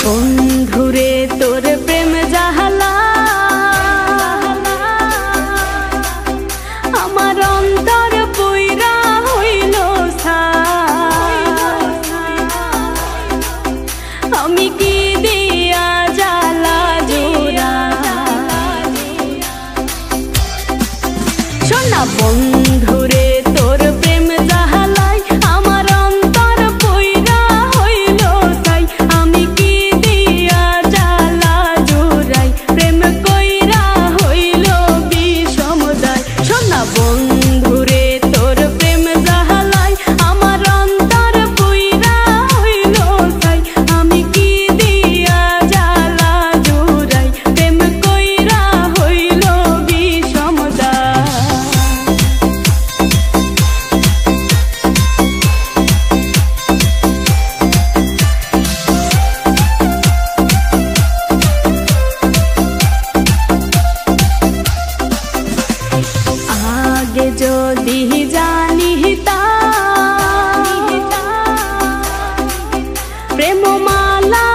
বন্ধুরে তোর প্রেম জাহালা আমার অন্তর পুইরা হইল আমি কি দিয়া জ্বালা জোড়া শোনা বন্ধুরে তোর প্রেম জাহালাই আমার অন্তর পুইরা হইল তাই আমি কি দিয়া জ্বালা জোড়াই প্রেম কইরা হইল বিষমদায় শোনা বন্ধুরে তোর প্রেম জাহালাই আমার অন্তর পুইরা হইল তাই আমি কি দিয়া জ্বালা জোড়াই প্রেম কইরা হইল বিষমদায় आगे যদি জানিতা প্রেম মালা